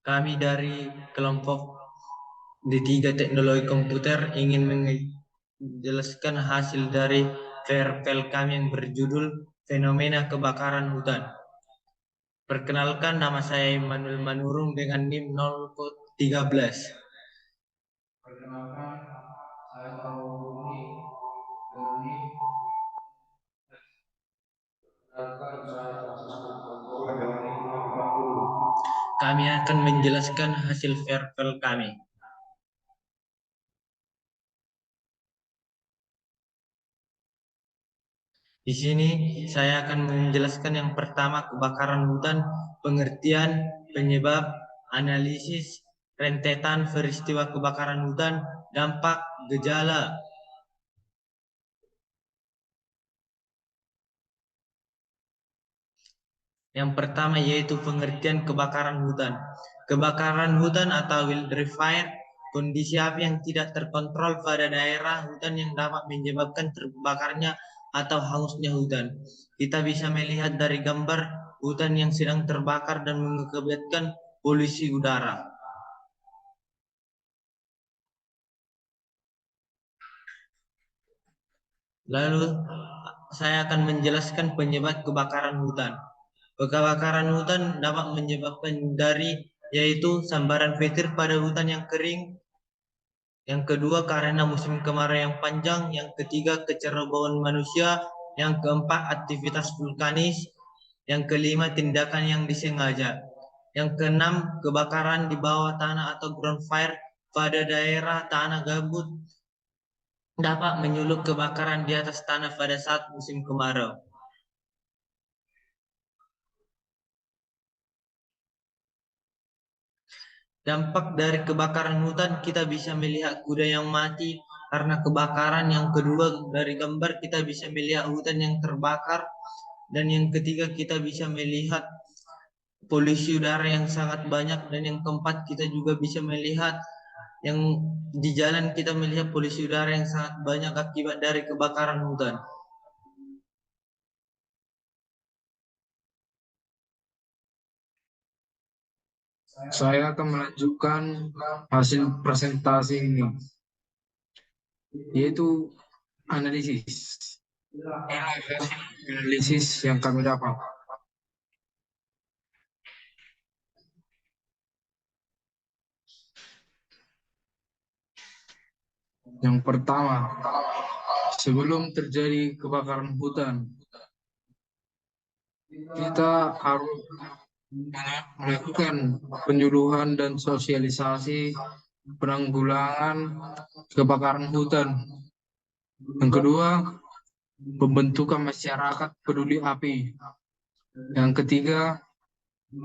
Kami dari kelompok D3 Teknologi Komputer ingin menjelaskan hasil dari vervel kami yang berjudul Fenomena Kebakaran Hutan. Perkenalkan, nama saya Immanuel Manurung dengan NIM 013. Perkenalkan, saya tahu ini dengan NIM. Perkenalkan, saya Francisco Pantoro dengan NIM 040. Kami akan menjelaskan hasil vervel kami. Di sini saya akan menjelaskan yang pertama kebakaran hutan, pengertian, penyebab, analisis, rentetan peristiwa kebakaran hutan, dampak, gejala. Yang pertama yaitu pengertian kebakaran hutan. Kebakaran hutan atau wildfire, kondisi api yang tidak terkontrol pada daerah hutan yang dapat menyebabkan terbakarnya atau hangusnya hutan. Kita bisa melihat dari gambar hutan yang sedang terbakar dan mengakibatkan polusi udara. Lalu saya akan menjelaskan penyebab kebakaran hutan. Kebakaran hutan dapat menyebabkan dari yaitu sambaran petir pada hutan yang kering, yang kedua karena musim kemarau yang panjang, yang ketiga kecerobohan manusia, yang keempat aktivitas vulkanis, yang kelima tindakan yang disengaja, yang keenam kebakaran di bawah tanah atau ground fire pada daerah tanah gambut dapat menyulut kebakaran di atas tanah pada saat musim kemarau. Dampak dari kebakaran hutan kita bisa melihat kuda yang mati karena kebakaran. Yang kedua dari gambar kita bisa melihat hutan yang terbakar. Dan yang ketiga kita bisa melihat polusi udara yang sangat banyak. Dan yang keempat kita juga bisa melihat yang di jalan kita melihat polusi udara yang sangat banyak akibat dari kebakaran hutan. Saya akan melanjutkan hasil presentasi ini, yaitu analisis. Inilah hasil analisis yang kami dapat. Yang pertama, sebelum terjadi kebakaran hutan, kita harus melakukan penyuluhan dan sosialisasi penanggulangan kebakaran hutan. Yang kedua, pembentukan masyarakat peduli api. Yang ketiga,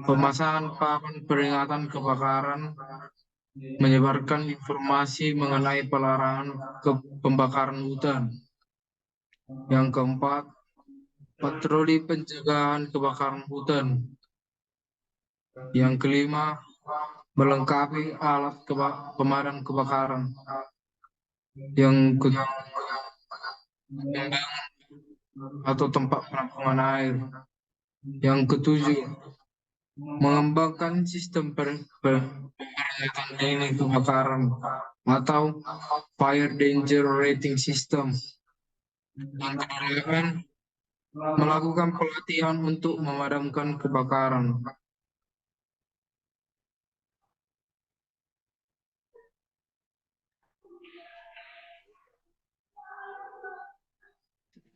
pemasangan papan peringatan kebakaran, menyebarkan informasi mengenai pelarangan pembakaran hutan. Yang keempat, patroli pencegahan kebakaran hutan. Yang kelima, melengkapi alat pemadam kebakaran. Yang atau tempat penampungan air. Yang ketujuh, mengembangkan sistem peringatan dini kebakaran atau fire danger rating system. Yang kedelapan, melakukan pelatihan untuk memadamkan kebakaran.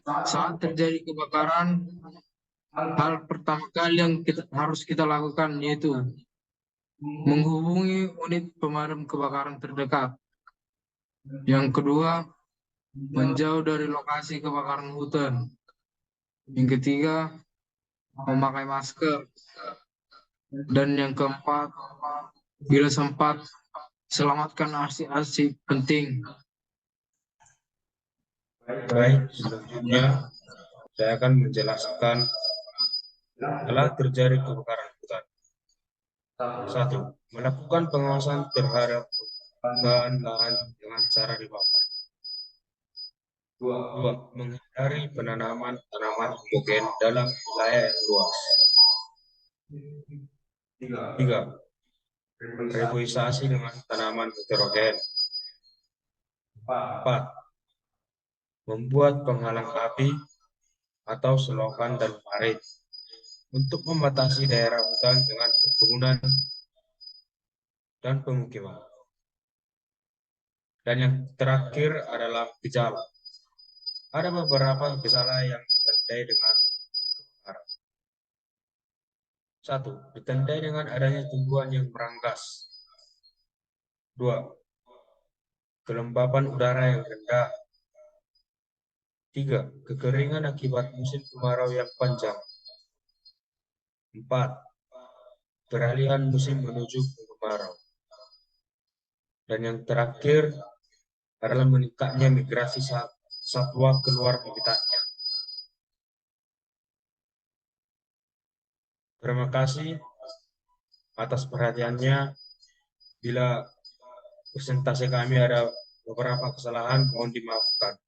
Saat terjadi kebakaran, hal pertama kali yang harus kita lakukan yaitu menghubungi unit pemadam kebakaran terdekat. Yang kedua, menjauh dari lokasi kebakaran hutan. Yang ketiga, memakai masker. Dan yang keempat, bila sempat, selamatkan arsip-arsip penting. Baik, selanjutnya saya akan menjelaskan telah terjadi kebakaran hutan. Satu, melakukan pengawasan terhadap bahan lahan dengan cara dibakar. Dua, menghindari penanaman tanaman homogen dalam wilayah yang luas. Tiga, reboisasi dengan tanaman heterogen. 4. Membuat penghalang api atau selokan dan parit untuk membatasi daerah hutan dengan perkebunan dan pemukiman. Dan yang terakhir adalah gejala. Ada beberapa gejala yang ditandai dengan kebakaran. 1. Ditandai dengan adanya tumbuhan yang meranggas. 2. Kelembapan udara yang rendah. 3. Kekeringan akibat musim kemarau yang panjang. 4. Peralihan musim menuju kemarau. Dan yang terakhir adalah meningkatnya migrasi satwa keluar habitatnya. Terima kasih atas perhatiannya. Bila presentasi kami ada beberapa kesalahan, mohon dimaafkan.